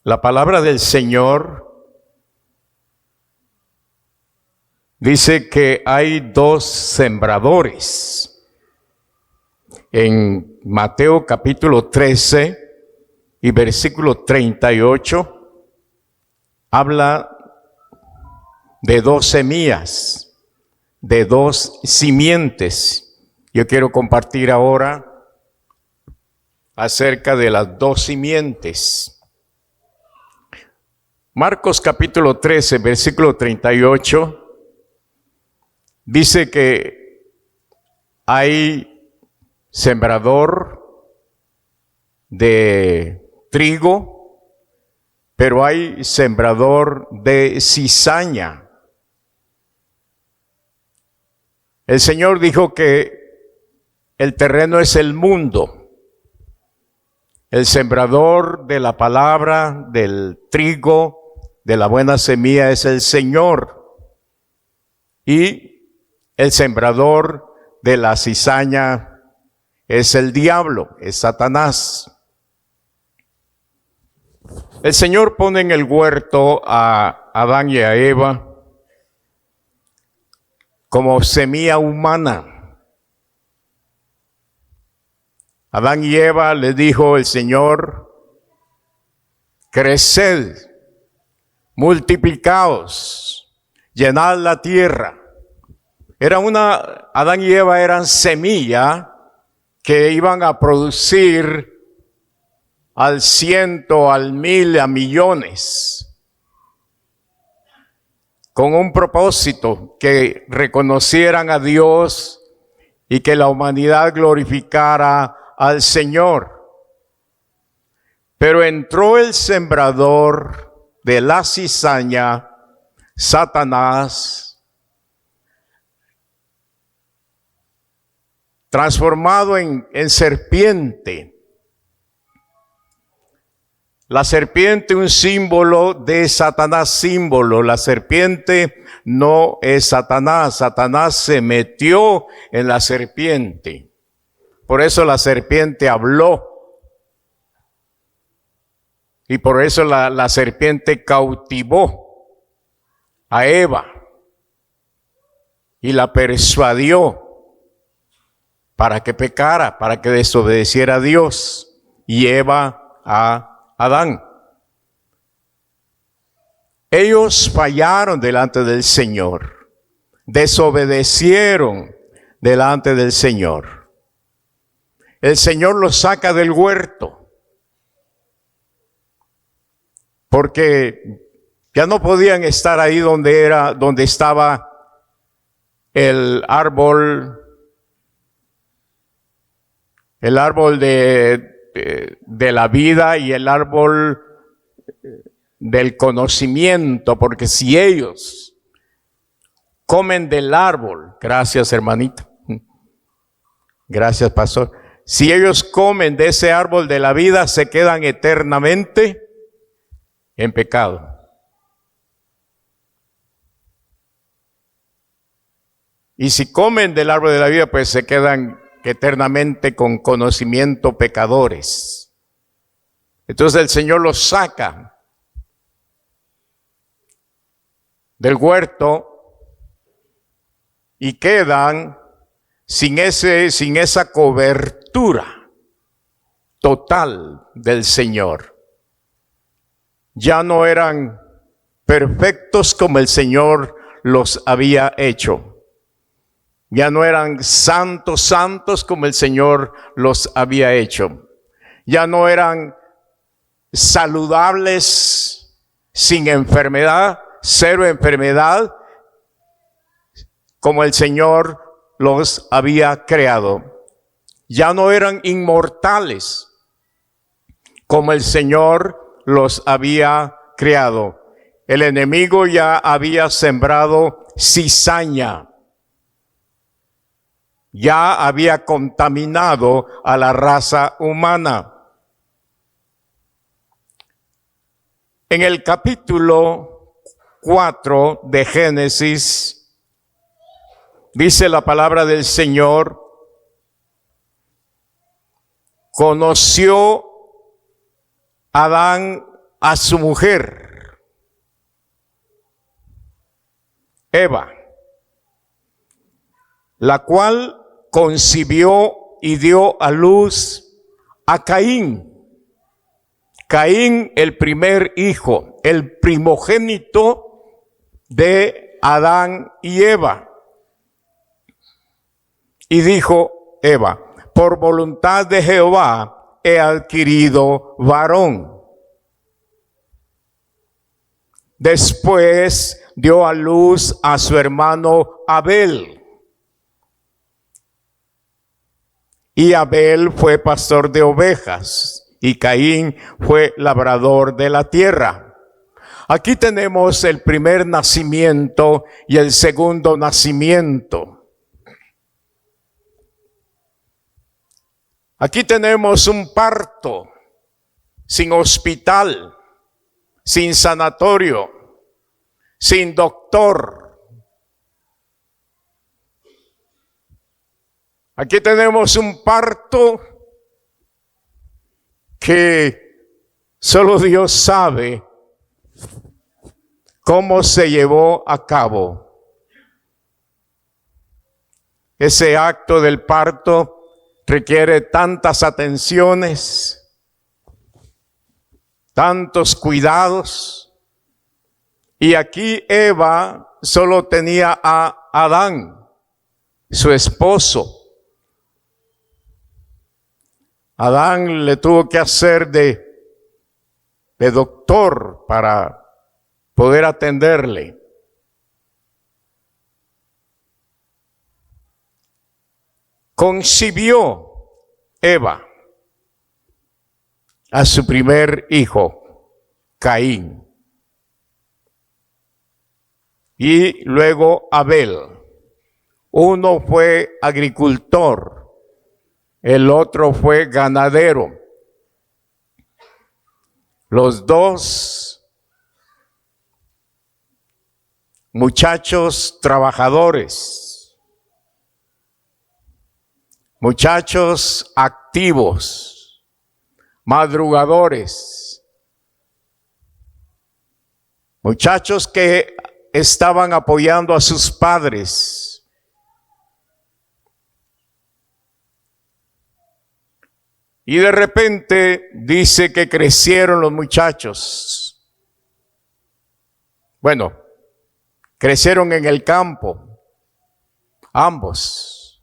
La palabra del Señor dice que hay dos sembradores. En Mateo capítulo 13 y versículo 38 habla de dos semillas, de dos simientes. Yo quiero compartir ahora acerca de las dos simientes. Marcos capítulo 13, versículo 38, dice que hay sembrador de trigo, pero hay sembrador de cizaña. El Señor dijo que el terreno es el mundo. El sembrador de la palabra, del trigo, de la buena semilla es el Señor. Y el sembrador de la cizaña es el diablo, es Satanás. El Señor pone en el huerto a Adán y a Eva como semilla humana. Adán y Eva les dijo el Señor: creced, multiplicaos, llenad la tierra. Adán y Eva eran semilla que iban a producir al ciento, al mil, a millones, con un propósito: que reconocieran a Dios y que la humanidad glorificara al Señor. Pero entró el sembrador de la cizaña, Satanás, transformado en serpiente. La serpiente, un símbolo de Satanás, símbolo. La serpiente no es Satanás. Satanás se metió en la serpiente. Por eso la serpiente habló. Y por eso la serpiente cautivó a Eva y la persuadió para que pecara, para que desobedeciera a Dios, y Eva a Adán. Ellos fallaron delante del Señor, desobedecieron delante del Señor. El Señor los saca del huerto, porque ya no podían estar ahí donde estaba el árbol de la vida y el árbol del conocimiento, porque si ellos comen del árbol, gracias hermanito, gracias pastor, si ellos comen de ese árbol de la vida, se quedan eternamente en pecado. Y si comen del árbol de la vida, pues se quedan eternamente con conocimiento pecadores. Entonces el Señor los saca del huerto y quedan sin esa cobertura total del Señor. Ya no eran perfectos como el Señor los había hecho. Ya no eran santos como el Señor los había hecho. Ya no eran saludables, sin enfermedad, cero enfermedad, como el Señor los había creado. Ya no eran inmortales, como el Señor los había creado. El enemigo ya había sembrado cizaña. Ya había contaminado a la raza humana. En el capítulo 4 de Génesis, dice la palabra del Señor: conoció Adán a su mujer, Eva, la cual concibió y dio a luz a Caín. Caín, el primer hijo, el primogénito de Adán y Eva. Y dijo Eva: por voluntad de Jehová he adquirido varón. Después dio a luz a su hermano Abel. Y Abel fue pastor de ovejas, y Caín fue labrador de la tierra. Aquí tenemos el primer nacimiento y el segundo nacimiento. Aquí tenemos un parto sin hospital, sin sanatorio, sin doctor. Aquí tenemos un parto que solo Dios sabe cómo se llevó a cabo. Ese acto del parto requiere tantas atenciones, tantos cuidados. Y aquí Eva solo tenía a Adán, su esposo. Adán le tuvo que hacer de doctor para poder atenderle. Concibió Eva a su primer hijo, Caín. Y luego Abel. Uno fue agricultor, el otro fue ganadero. Los dos muchachos trabajadores, muchachos activos, madrugadores, muchachos que estaban apoyando a sus padres. Y de repente dice que crecieron los muchachos. Bueno, crecieron en el campo, ambos.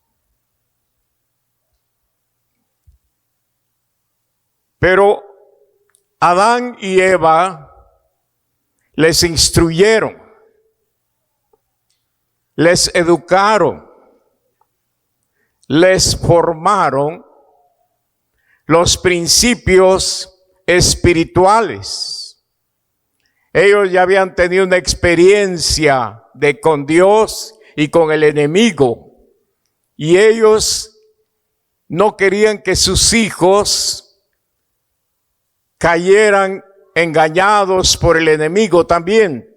Pero Adán y Eva les instruyeron, les educaron, les formaron los principios espirituales. Ellos ya habían tenido una experiencia con Dios y con el enemigo. Y ellos no querían que sus hijos cayeran engañados por el enemigo también.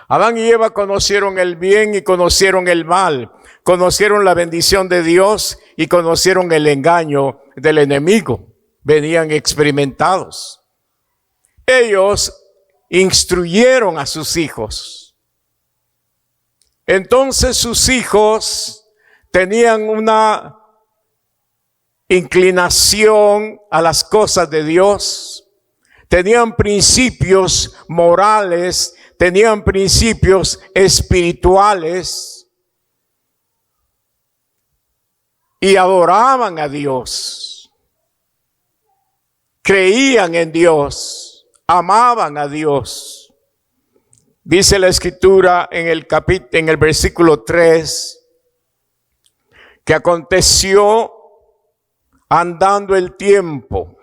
Adán y Eva conocieron el bien y conocieron el mal. Conocieron la bendición de Dios y conocieron el engaño del enemigo. Venían experimentados. Ellos instruyeron a sus hijos. Entonces sus hijos tenían una inclinación a las cosas de Dios. Tenían principios morales, tenían principios espirituales. Y adoraban a Dios, creían en Dios, amaban a Dios. Dice la Escritura en el versículo 3, que aconteció andando el tiempo,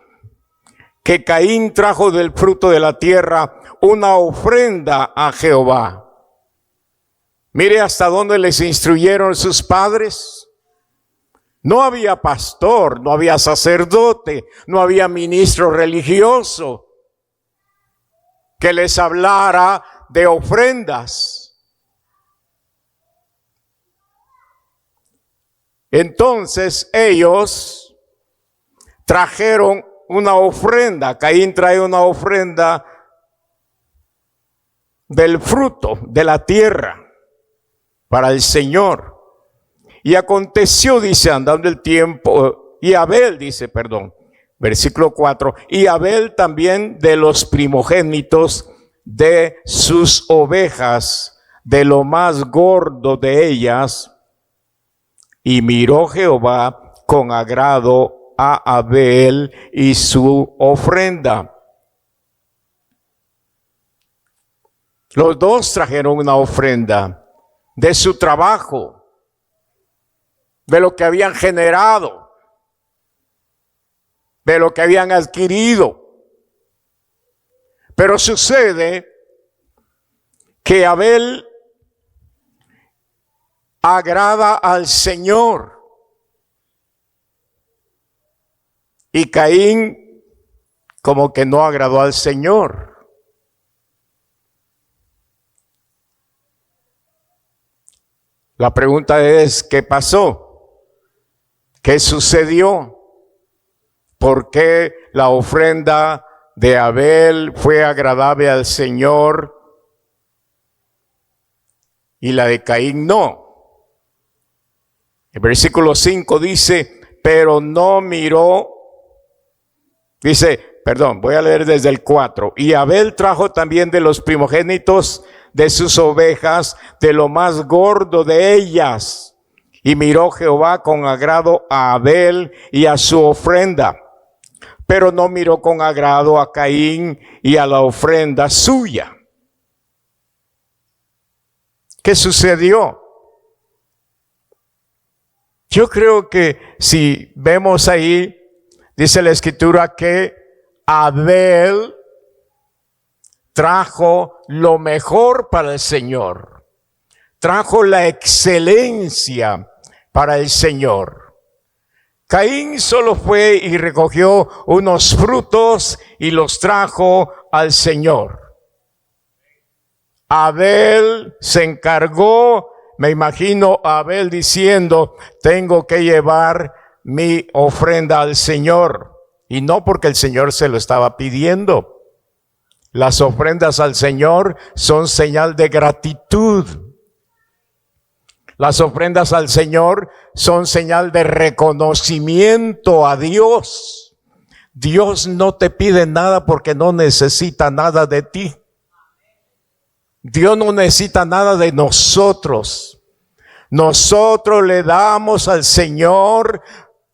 que Caín trajo del fruto de la tierra una ofrenda a Jehová. Mire hasta dónde les instruyeron sus padres. No había pastor, no había sacerdote, no había ministro religioso que les hablara de ofrendas. Entonces ellos trajeron una ofrenda. Caín trae una ofrenda del fruto de la tierra para el Señor. Y aconteció, dice, andando el tiempo, y Abel, dice, perdón, versículo 4, y Abel también de los primogénitos de sus ovejas, de lo más gordo de ellas, y miró Jehová con agrado a Abel y su ofrenda. Los dos trajeron una ofrenda de su trabajo, de lo que habían generado, de lo que habían adquirido. Pero sucede que Abel agrada al Señor y Caín como que no agradó al Señor. La pregunta es, ¿qué pasó? ¿Qué sucedió? ¿Por qué la ofrenda de Abel fue agradable al Señor y la de Caín no? El versículo 5 dice, pero no miró, voy a leer desde el 4. Y Abel trajo también de los primogénitos de sus ovejas, de lo más gordo de ellas. Y miró Jehová con agrado a Abel y a su ofrenda, pero no miró con agrado a Caín y a la ofrenda suya. ¿Qué sucedió? Yo creo que si vemos ahí, dice la Escritura que Abel trajo lo mejor para el Señor, trajo la excelencia para el Señor. Caín solo fue y recogió unos frutos y los trajo al Señor. Abel se encargó, me imagino a Abel diciendo, tengo que llevar mi ofrenda al Señor. Y no porque el Señor se lo estaba pidiendo. Las ofrendas al Señor son señal de gratitud. Las ofrendas al Señor son señal de reconocimiento a Dios. Dios no te pide nada porque no necesita nada de ti. Dios no necesita nada de nosotros. Nosotros le damos al Señor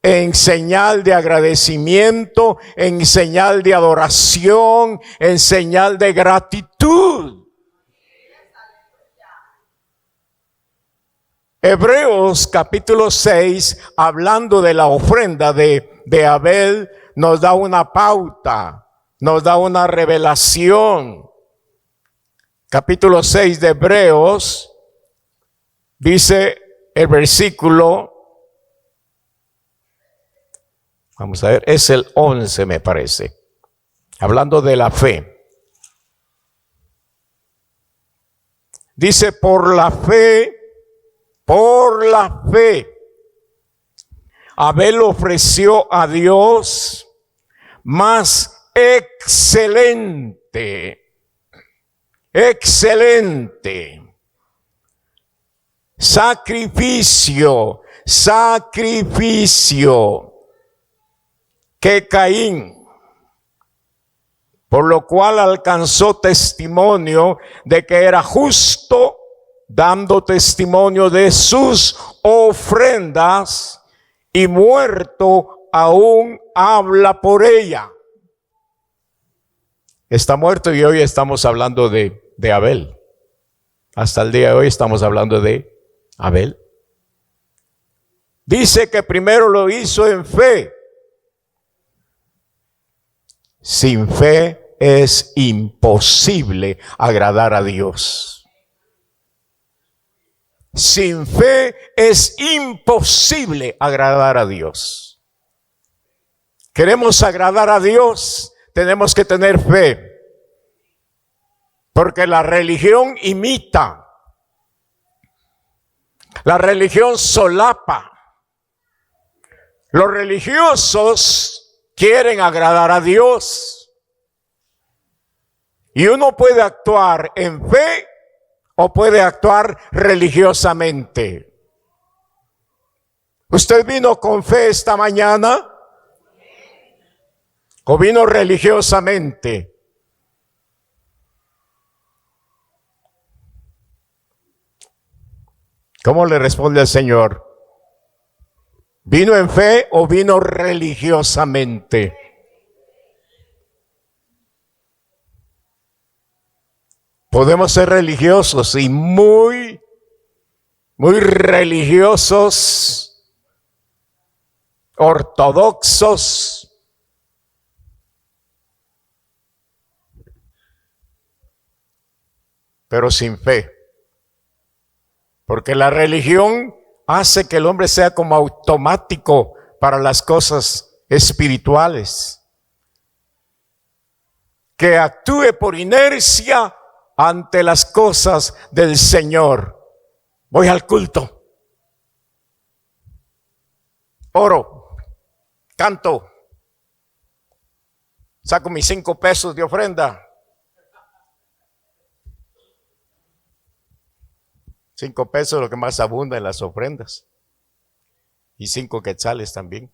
en señal de agradecimiento, en señal de adoración, en señal de gratitud. Hebreos capítulo 6, hablando de la ofrenda de Abel, nos da una pauta, nos da una revelación. Capítulo 6 de Hebreos, dice el versículo, vamos a ver, es el 11 me parece, hablando de la fe. Dice, por la fe, Abel ofreció a Dios más excelente sacrificio que Caín, por lo cual alcanzó testimonio de que era justo, dando testimonio de sus ofrendas, y muerto aún habla por ella. Está muerto y hoy estamos hablando de Abel. Hasta el día de hoy estamos hablando de Abel. Dice que primero lo hizo en fe. Sin fe es imposible agradar a Dios. Sin fe es imposible agradar a Dios. Queremos agradar a Dios, tenemos que tener fe. Porque la religión imita. La religión solapa. Los religiosos quieren agradar a Dios. Y uno puede actuar en fe o puede actuar religiosamente. ¿Usted vino con fe esta mañana o vino religiosamente? ¿Cómo le responde el Señor? ¿Vino en fe o vino religiosamente? Podemos ser religiosos y muy religiosos, ortodoxos, pero sin fe. Porque la religión hace que el hombre sea como automático para las cosas espirituales, que actúe por inercia ante las cosas del Señor. Voy al culto, oro, canto, saco mis 5 pesos de ofrenda. 5 pesos es lo que más abunda en las ofrendas. Y 5 quetzales también.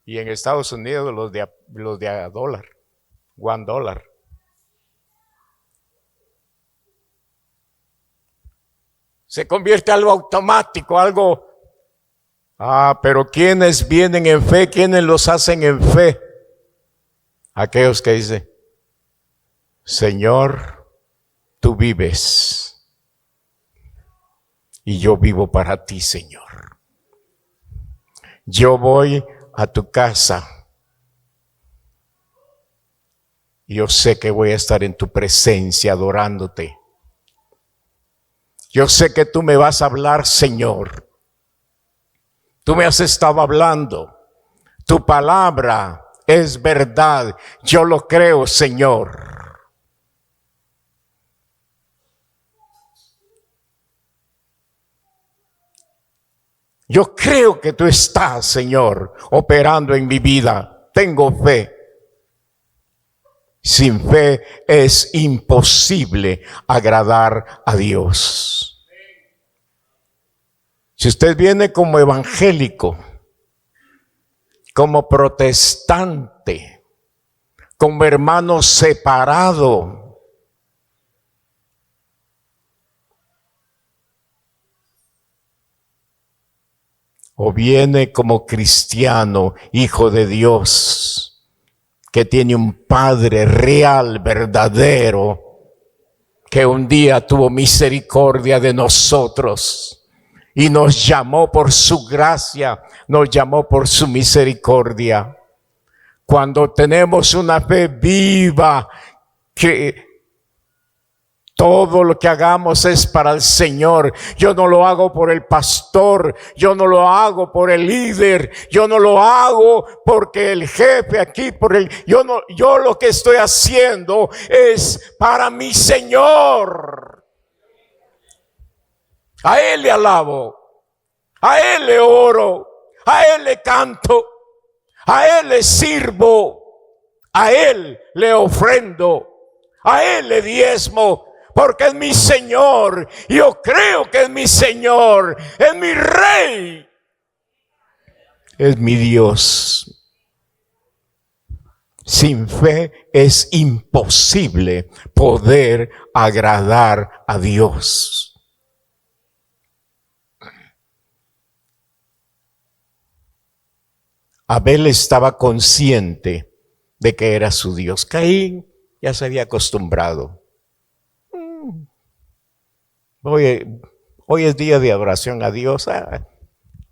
Y en Estados Unidos los de a dólar, $1. Se convierte en algo automático, algo. Pero ¿quiénes vienen en fe? ¿Quiénes los hacen en fe? Aquellos que dicen, Señor, tú vives y yo vivo para ti, Señor. Yo voy a tu casa. Yo sé que voy a estar en tu presencia adorándote. Yo sé que tú me vas a hablar, Señor. Tú me has estado hablando. Tu palabra es verdad. Yo lo creo, Señor. Yo creo que tú estás, Señor, operando en mi vida. Tengo fe. Sin fe es imposible agradar a Dios. Si usted viene como evangélico, como protestante, como hermano separado, o viene como cristiano, hijo de Dios, que tiene un Padre real, verdadero, que un día tuvo misericordia de nosotros y nos llamó por su gracia, nos llamó por su misericordia. Cuando tenemos una fe viva, que todo lo que hagamos es para el Señor. Yo no lo hago por el pastor, yo no lo hago por el líder, yo no lo hago porque el jefe aquí, yo lo que estoy haciendo es para mi Señor. A Él le alabo, a Él le oro, a Él le canto, a Él le sirvo, a Él le ofrendo, a Él le diezmo. Porque es mi Señor, yo creo que es mi Señor, es mi Rey, es mi Dios. Sin fe es imposible poder agradar a Dios. Abel estaba consciente de que era su Dios. Caín ya se había acostumbrado. Hoy es día de adoración a Dios.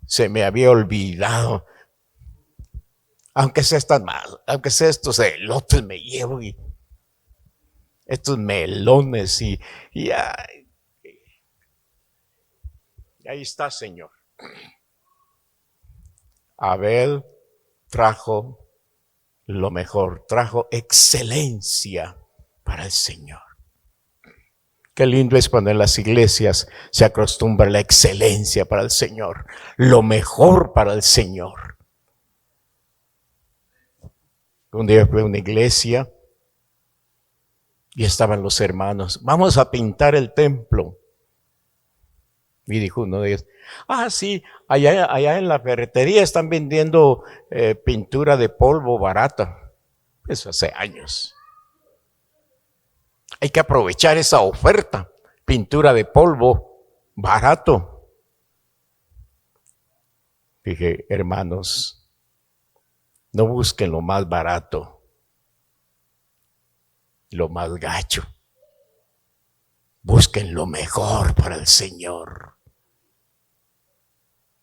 Se me había olvidado. Aunque sea tan mal, aunque sea estos elotes me llevo y estos melones y ahí está, Señor. Abel trajo lo mejor, trajo excelencia para el Señor. Qué lindo es cuando en las iglesias se acostumbra la excelencia para el Señor, lo mejor para el Señor. Un día fui a una iglesia y estaban los hermanos, vamos a pintar el templo. Y dijo uno de ellos, sí, allá en la ferretería están vendiendo pintura de polvo barata. Eso hace años. Hay que aprovechar esa oferta, pintura de polvo barato. Dije, hermanos, no busquen lo más barato, lo más gacho. Busquen lo mejor para el Señor.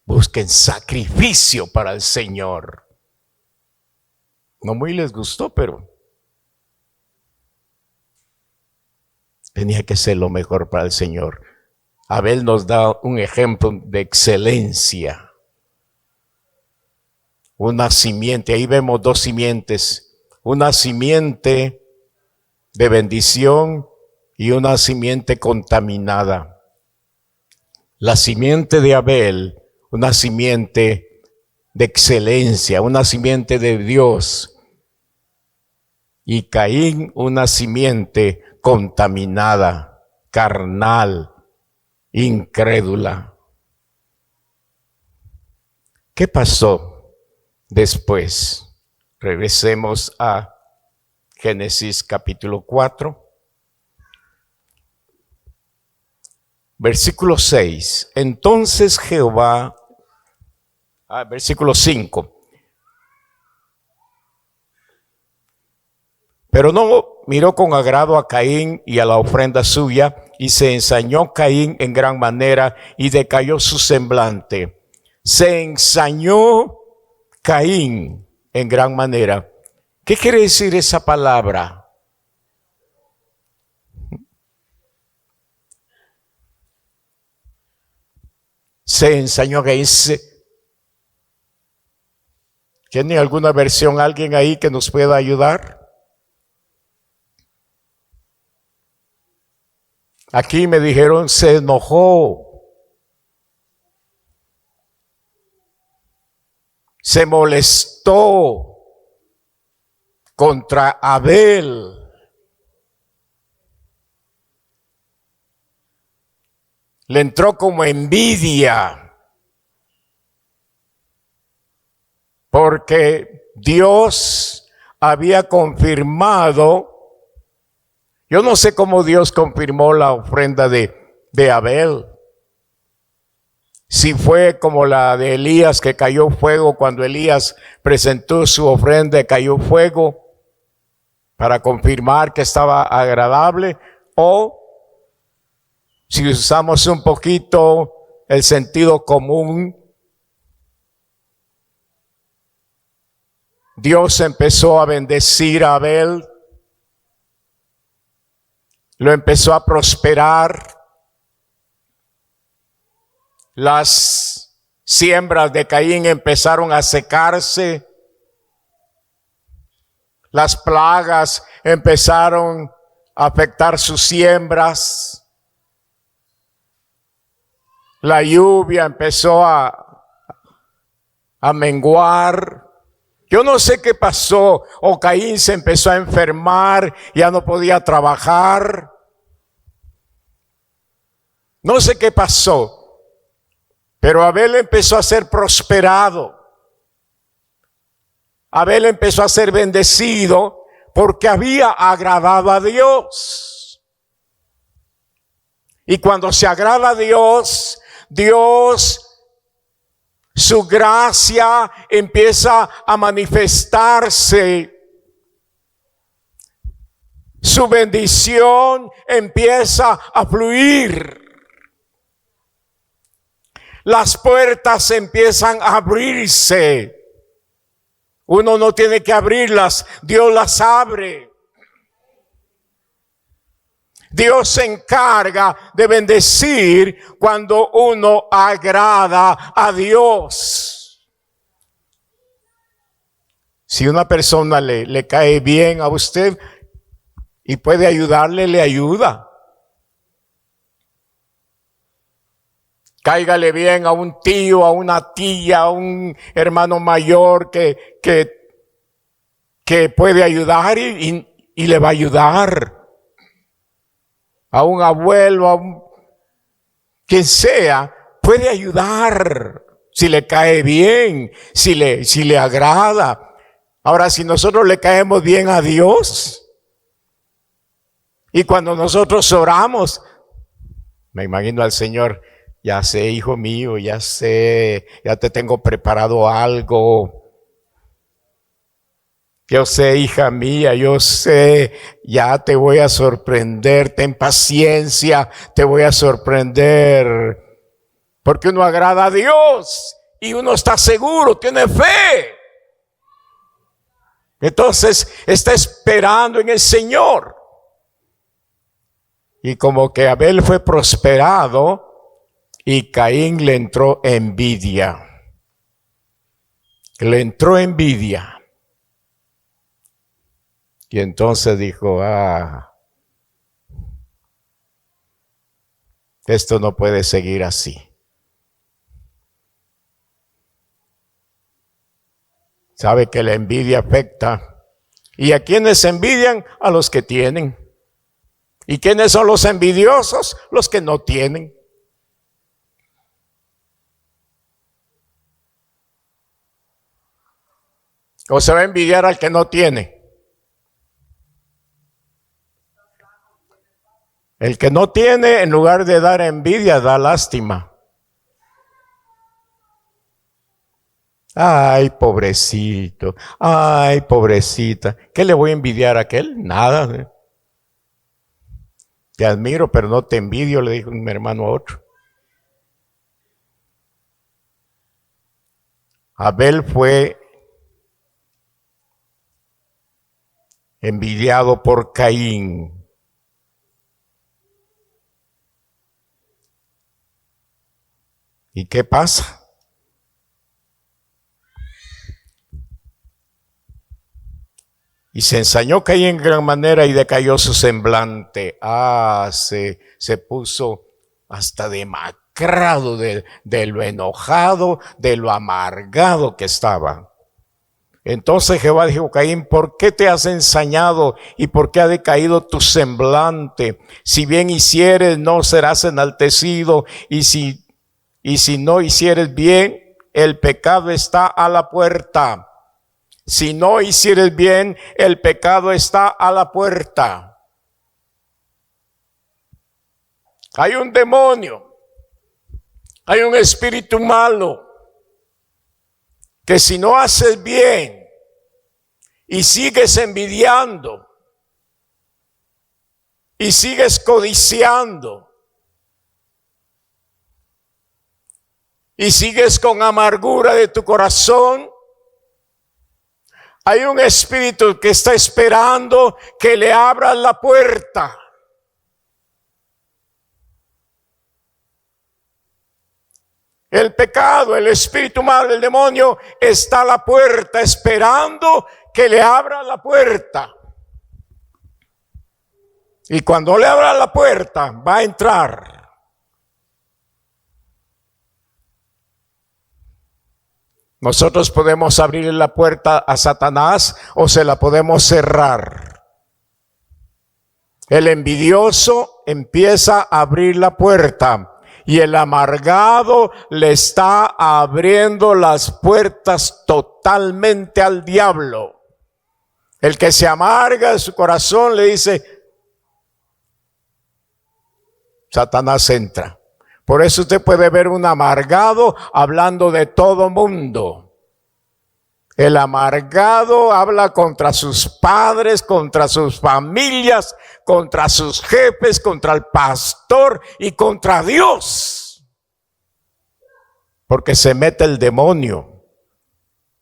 Busquen sacrificio para el Señor. No muy les gustó, pero tenía que ser lo mejor para el Señor. Abel nos da un ejemplo de excelencia. Una simiente, ahí vemos dos simientes. Una simiente de bendición y una simiente contaminada. La simiente de Abel, una simiente de excelencia, una simiente de Dios. Y Caín, una simiente contaminada, carnal, incrédula. ¿Qué pasó después? Regresemos a Génesis capítulo 4. Versículo 6. Entonces Jehová, versículo 5. Pero no miró con agrado a Caín y a la ofrenda suya, y se ensañó Caín en gran manera, y decayó su semblante. Se ensañó Caín en gran manera. ¿Qué quiere decir esa palabra? Se ensañó Caín. ¿Tiene alguna versión alguien ahí que nos pueda ayudar? Aquí me dijeron, se enojó, se molestó contra Abel. Le entró como envidia, porque Dios había confirmado. Yo no sé cómo Dios confirmó la ofrenda de Abel. Si fue como la de Elías, que cayó fuego cuando Elías presentó su ofrenda, cayó fuego para confirmar que estaba agradable, o si usamos un poquito el sentido común, Dios empezó a bendecir a Abel, lo empezó a prosperar. Las siembras de Caín empezaron a secarse. Las plagas empezaron a afectar sus siembras. La lluvia empezó a menguar. Yo no sé qué pasó, o Caín se empezó a enfermar, ya no podía trabajar. No sé qué pasó, pero Abel empezó a ser prosperado. Abel empezó a ser bendecido porque había agradado a Dios. Y cuando se agrada a Dios, su gracia empieza a manifestarse. Su bendición empieza a fluir. Las puertas empiezan a abrirse. Uno no tiene que abrirlas, Dios las abre. Dios se encarga de bendecir cuando uno agrada a Dios. Si una persona le cae bien a usted y puede ayudarle, le ayuda. Cáigale bien a un tío, a una tía, a un hermano mayor que puede ayudar y le va a ayudar. A un abuelo, quien sea, puede ayudar si le cae bien, si le agrada. Ahora, si nosotros le caemos bien a Dios, y cuando nosotros oramos, me imagino al Señor, ya sé, hijo mío, ya sé, ya te tengo preparado algo. Yo sé, hija mía, yo sé, ya te voy a sorprender, ten paciencia, te voy a sorprender. Porque uno agrada a Dios y uno está seguro, tiene fe. Entonces está esperando en el Señor. Y como que Abel fue prosperado y Caín le entró envidia. Le entró envidia. Y entonces dijo, esto no puede seguir así. Sabe que la envidia afecta. ¿Y a quiénes envidian? A los que tienen. ¿Y quiénes son los envidiosos? Los que no tienen. ¿O se va a envidiar al que no tiene? El que no tiene, en lugar de dar envidia, da lástima. Ay, pobrecito. Ay, pobrecita. ¿Qué le voy a envidiar a aquel? Nada. Te admiro, pero no te envidio, le dijo mi hermano a otro. Abel fue envidiado por Caín. ¿Y qué pasa? Y se ensañó Caín en gran manera y decayó su semblante. Se puso hasta demacrado de lo enojado, de lo amargado que estaba. Entonces Jehová dijo, Caín, ¿por qué te has ensañado y por qué ha decaído tu semblante? Si bien hicieres, no serás enaltecido, y si no hicieres bien, el pecado está a la puerta. Si no hicieres bien, el pecado está a la puerta. Hay un demonio, hay un espíritu malo, que si no haces bien y sigues envidiando y sigues codiciando y sigues con amargura de tu corazón, hay un espíritu que está esperando que le abras la puerta. El pecado, el espíritu malo, el demonio está a la puerta esperando que le abra la puerta. Y cuando le abra la puerta va a entrar. Nosotros podemos abrir la puerta a Satanás o se la podemos cerrar. El envidioso empieza a abrir la puerta. Y el amargado le está abriendo las puertas totalmente al diablo. El que se amarga en su corazón le dice, Satanás entra. Por eso usted puede ver un amargado hablando de todo mundo. El amargado habla contra sus padres, contra sus familias, contra sus jefes, contra el pastor y contra Dios. Porque se mete el demonio,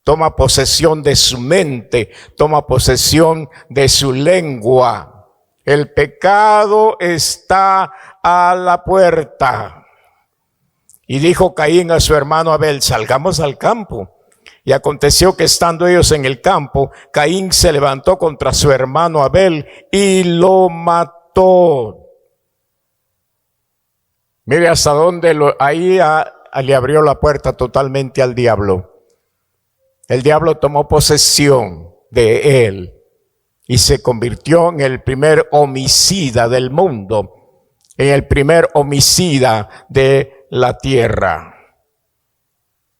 toma posesión de su mente, toma posesión de su lengua. El pecado está a la puerta. Y dijo Caín a su hermano Abel, salgamos al campo. Y aconteció que estando ellos en el campo, Caín se levantó contra su hermano Abel y lo mató. Mire hasta dónde le abrió la puerta totalmente al diablo. El diablo tomó posesión de él y se convirtió en el primer homicida del mundo, en el primer homicida de la tierra.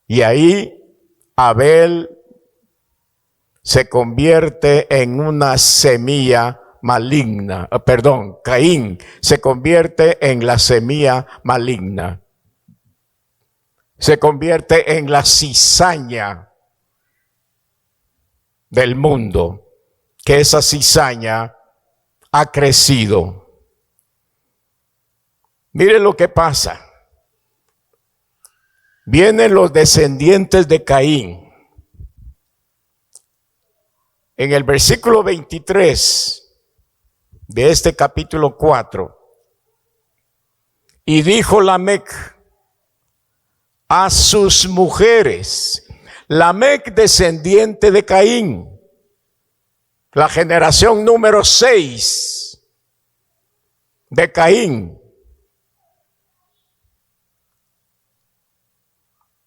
Y ahí Abel se convierte en una semilla maligna, Caín se convierte en la semilla maligna. Se convierte en la cizaña del mundo, que esa cizaña ha crecido. Mire lo que pasa. Vienen los descendientes de Caín. En el versículo 23 de este capítulo 4, y dijo Lamec a sus mujeres, Lamec descendiente de Caín, la generación número 6 de Caín.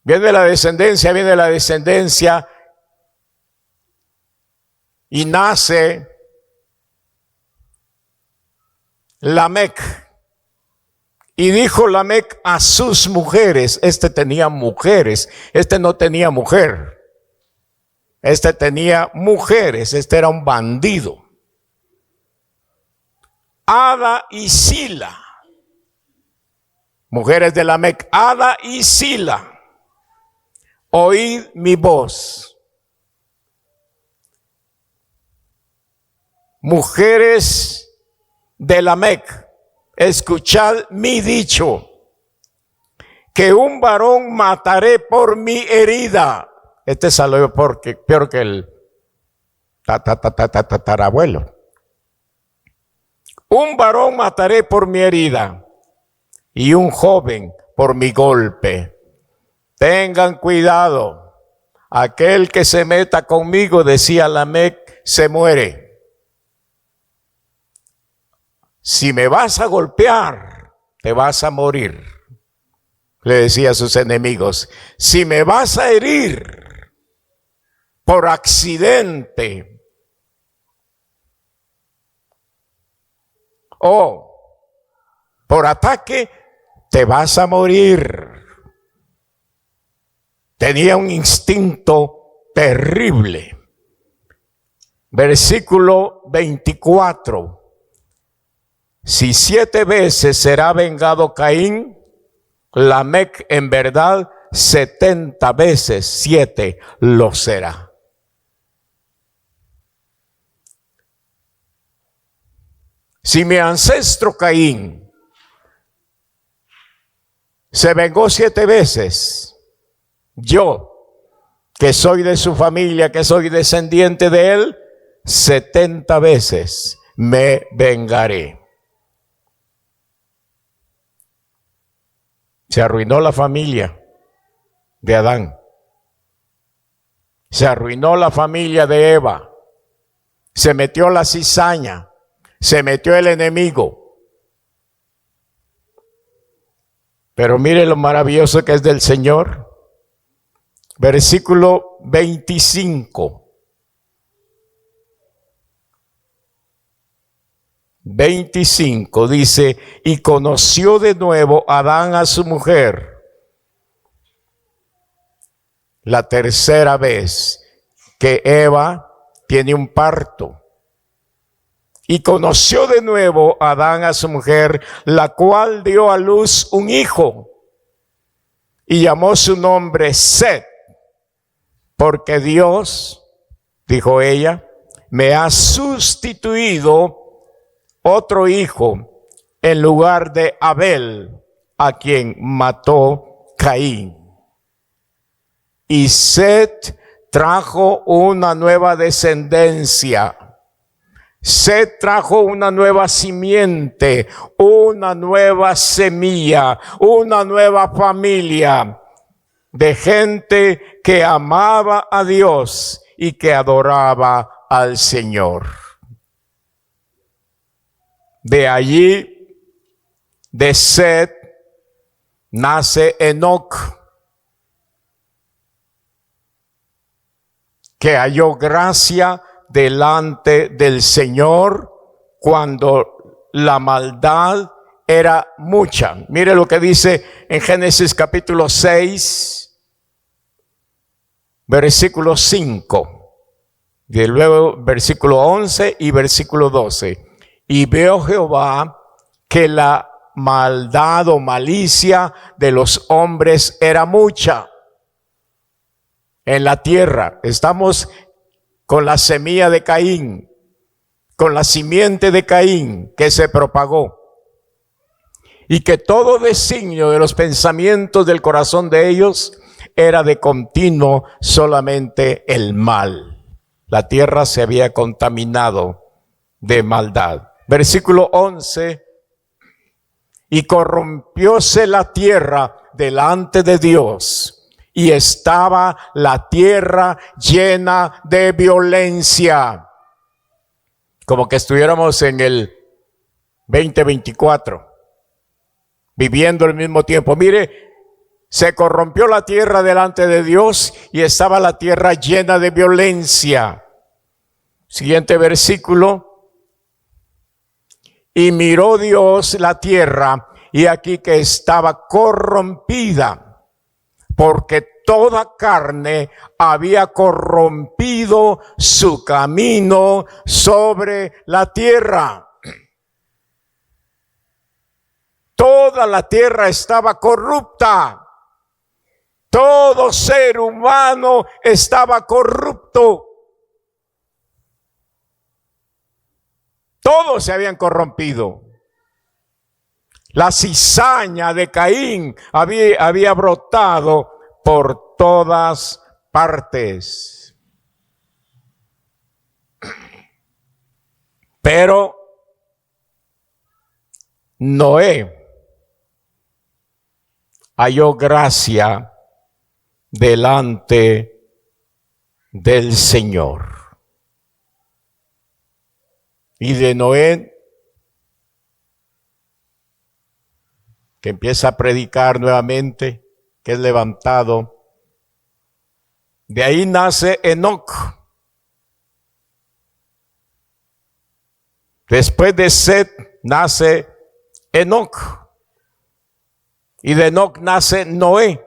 Viene la descendencia y nace Lamec. Y dijo Lamec a sus mujeres, este tenía mujeres, este no tenía mujer. Este tenía mujeres, este era un bandido. Ada y Sila, mujeres de Lamec, Ada y Sila, oíd mi voz. Mujeres de Lamec, escuchad mi dicho, que un varón mataré por mi herida. Este salió porque peor que el tatarabuelo. Un varón mataré por mi herida y un joven por mi golpe. Tengan cuidado, aquel que se meta conmigo, decía Lamec, se muere. Si me vas a golpear, te vas a morir, le decía a sus enemigos. Si me vas a herir por accidente o por ataque, te vas a morir. Tenía un instinto terrible. Versículo 24. Si 7 veces será vengado Caín, Lamec en verdad 70 veces 7 lo será. Si mi ancestro Caín se vengó 7 veces, yo, que soy de su familia, que soy descendiente de él, 70 veces me vengaré. Se arruinó la familia de Adán. Se arruinó la familia de Eva. Se metió la cizaña. Se metió el enemigo. Pero mire lo maravilloso que es del Señor. Versículo 25. 25 dice, y conoció de nuevo Adán a su mujer la tercera vez que Eva tiene un parto. Y conoció de nuevo Adán a su mujer, la cual dio a luz un hijo y llamó su nombre Set, porque Dios, dijo ella, me ha sustituido otro hijo en lugar de Abel, a quien mató Caín. Y Set trajo una nueva descendencia. Set trajo una nueva simiente, una nueva semilla, una nueva familia de gente que amaba a Dios y que adoraba al Señor. De allí, de Set, nace Enoc, que halló gracia delante del Señor cuando la maldad era mucha. Mire lo que dice en Génesis capítulo 6, versículo 5. Y luego versículo 11 y versículo 12. Y veo Jehová que la maldad o malicia de los hombres era mucha en la tierra. Estamos con la semilla de Caín, con la simiente de Caín que se propagó. Y que todo designio de los pensamientos del corazón de ellos era de continuo solamente el mal. La tierra se había contaminado de maldad. Versículo 11. Y corrompióse la tierra delante de Dios, y estaba la tierra llena de violencia. Como que estuviéramos en el 2024, viviendo el mismo tiempo. Mire, se corrompió la tierra delante de Dios y estaba la tierra llena de violencia. Siguiente versículo. Y miró Dios la tierra, y aquí que estaba corrompida, porque toda carne había corrompido su camino sobre la tierra. Toda la tierra estaba corrupta. Todo ser humano estaba corrupto. Todos se habían corrompido. La cizaña de Caín había brotado por todas partes. Pero Noé halló gracia delante del Señor. Y de Noé, que empieza a predicar nuevamente, que es levantado, de ahí nace Enoc. Después de Set nace Enoc. Y de Enoc nace Noé.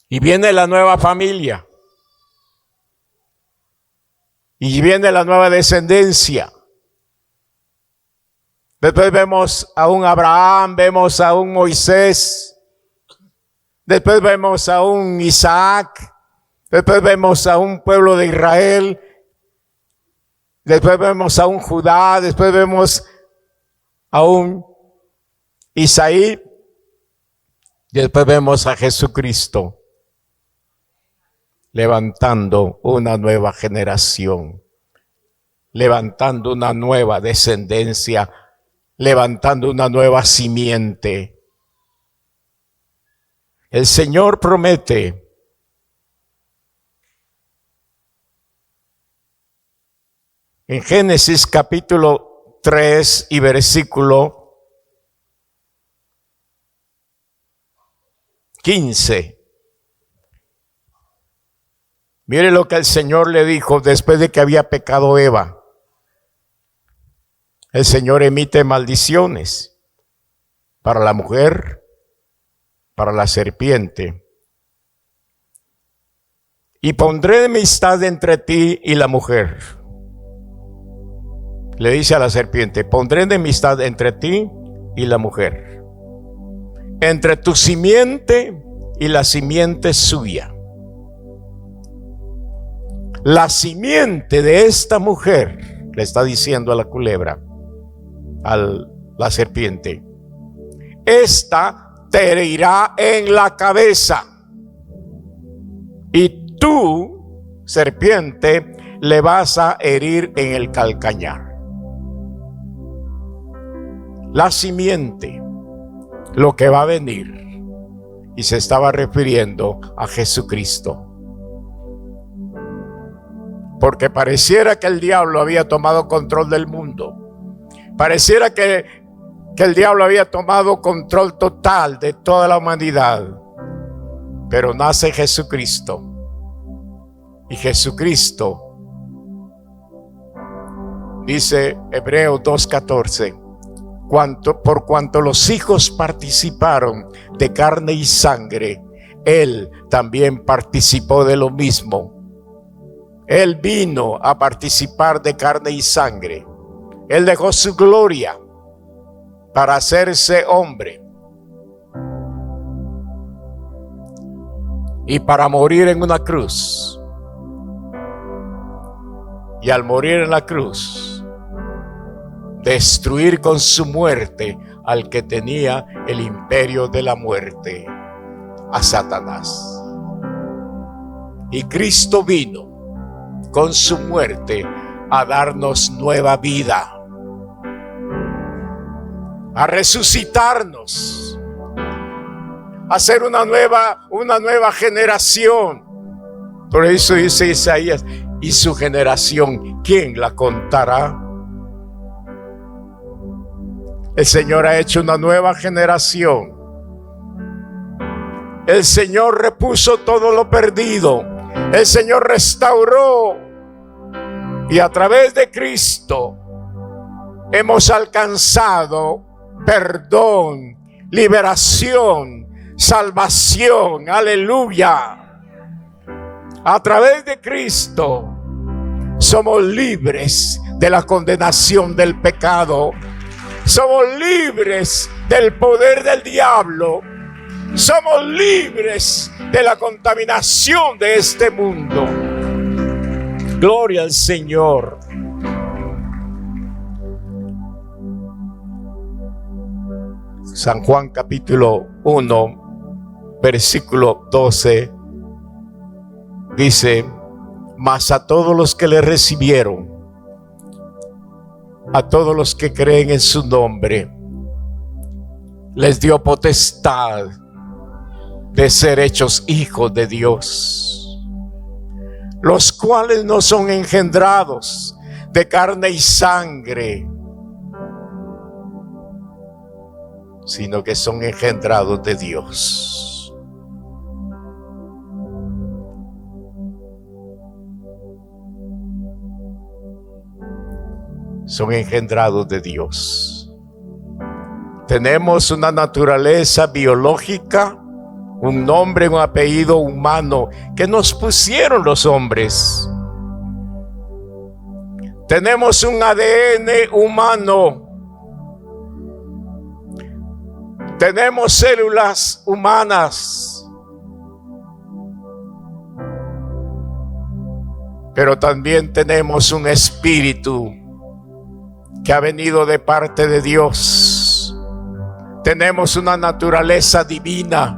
Y viene la nueva familia. Y viene la nueva descendencia. Después vemos a un Abraham, vemos a un Moisés. Después vemos a un Isaac. Después vemos a un pueblo de Israel. Después vemos a un Judá. Después vemos a un Isaí. Y después vemos a Jesucristo levantando una nueva generación, levantando una nueva descendencia, levantando una nueva simiente. El Señor promete en Génesis capítulo 3 y versículo 15. Mire lo que el Señor le dijo después de que había pecado Eva. El Señor emite maldiciones para la mujer, para la serpiente. Y pondré enemistad entre ti y la mujer. Le dice a la serpiente, pondré enemistad entre ti y la mujer, entre tu simiente y la simiente suya. La simiente de esta mujer, le está diciendo a la culebra, a la serpiente, esta te herirá en la cabeza y tú, serpiente, le vas a herir en el calcañar. La simiente, lo que va a venir, y se estaba refiriendo a Jesucristo. Porque pareciera que el diablo había tomado control del mundo. Pareciera que que el diablo había tomado control total de toda la humanidad. Pero nace Jesucristo. Y Jesucristo, dice Hebreos 2:14, por cuanto los hijos participaron de carne y sangre, Él también participó de lo mismo. Él vino a participar de carne y sangre. Él dejó su gloria para hacerse hombre y para morir en una cruz. Y al morir en la cruz, destruir con su muerte al que tenía el imperio de la muerte, a Satanás. Y Cristo vino con su muerte a darnos nueva vida, a resucitarnos, a ser una nueva generación. Por eso dice Isaías, y su generación, ¿quién la contará? El Señor ha hecho una nueva generación. El Señor repuso todo lo perdido. El Señor restauró. Y a través de Cristo hemos alcanzado perdón, liberación, salvación. Aleluya. A través de Cristo somos libres de la condenación del pecado. Somos libres del poder del diablo. Somos libres de la contaminación de este mundo. Gloria al Señor. San Juan capítulo 1, versículo 12. Dice, mas a todos los que le recibieron, a todos los que creen en su nombre, les dio potestad de ser hechos hijos de Dios, los cuales no son engendrados de carne y sangre, sino que son engendrados de Dios. Son engendrados de Dios. Tenemos una naturaleza biológica, un nombre, un apellido humano que nos pusieron los hombres. Tenemos un ADN humano. Tenemos células humanas. Pero también tenemos un espíritu que ha venido de parte de Dios. Tenemos una naturaleza divina,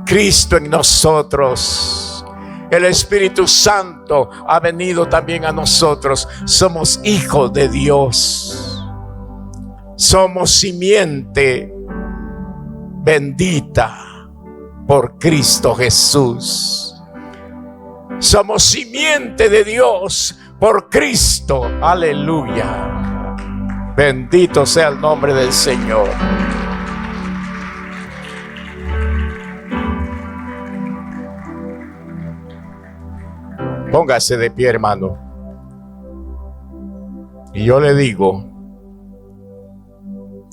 Cristo en nosotros. El Espíritu Santo ha venido también a nosotros. Somos hijos de Dios. Somos simiente bendita por Cristo Jesús. Somos simiente de Dios por Cristo. Aleluya. Bendito sea el nombre del Señor. Póngase de pie, hermano. Y yo le digo,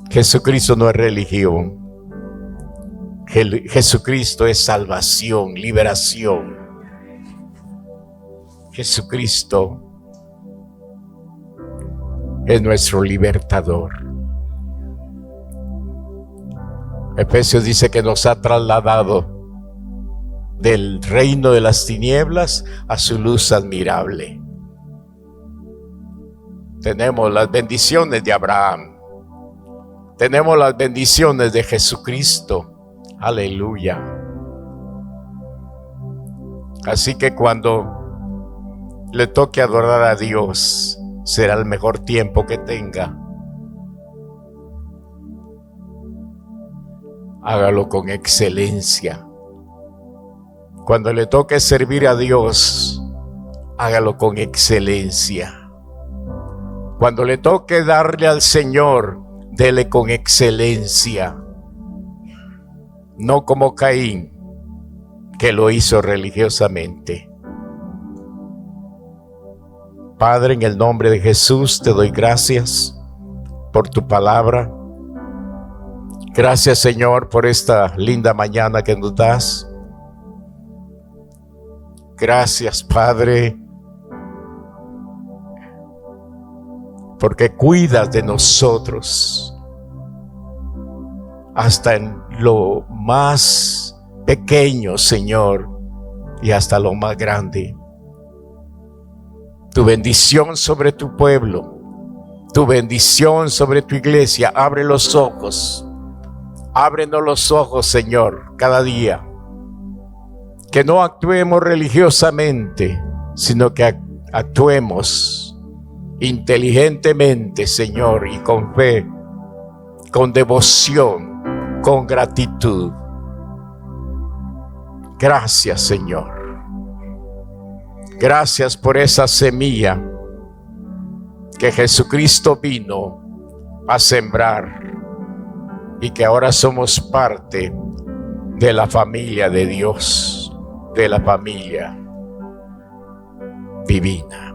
Jesucristo no es religión. Jesucristo es salvación, liberación. Jesucristo es nuestro libertador. Efesios dice que nos ha trasladado del reino de las tinieblas a su luz admirable. Tenemos las bendiciones de Abraham. Tenemos las bendiciones de Jesucristo. Aleluya. Así que cuando le toque adorar a Dios, será el mejor tiempo que tenga. Hágalo con excelencia. Cuando le toque servir a Dios, hágalo con excelencia. Cuando le toque darle al Señor Dele con excelencia, no como Caín, que lo hizo religiosamente. Padre, en el nombre de Jesús te doy gracias por tu palabra. Gracias, Señor, por esta linda mañana que nos das. Gracias, Padre, porque cuidas de nosotros hasta en lo más pequeño, Señor, y hasta lo más grande. Tu bendición sobre tu pueblo, tu bendición sobre tu iglesia. Abre los ojos, ábrenos los ojos, Señor, cada día. Que no actuemos religiosamente, sino que actuemos inteligentemente, Señor, y con fe, con devoción, con gratitud. Gracias, Señor. Gracias por esa semilla que Jesucristo vino a sembrar y que ahora somos parte de la familia de Dios, de la familia divina.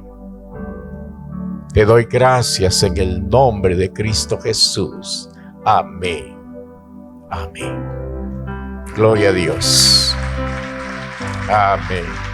Te doy gracias en el nombre de Cristo Jesús. Amén. Amén. Gloria a Dios. Amén.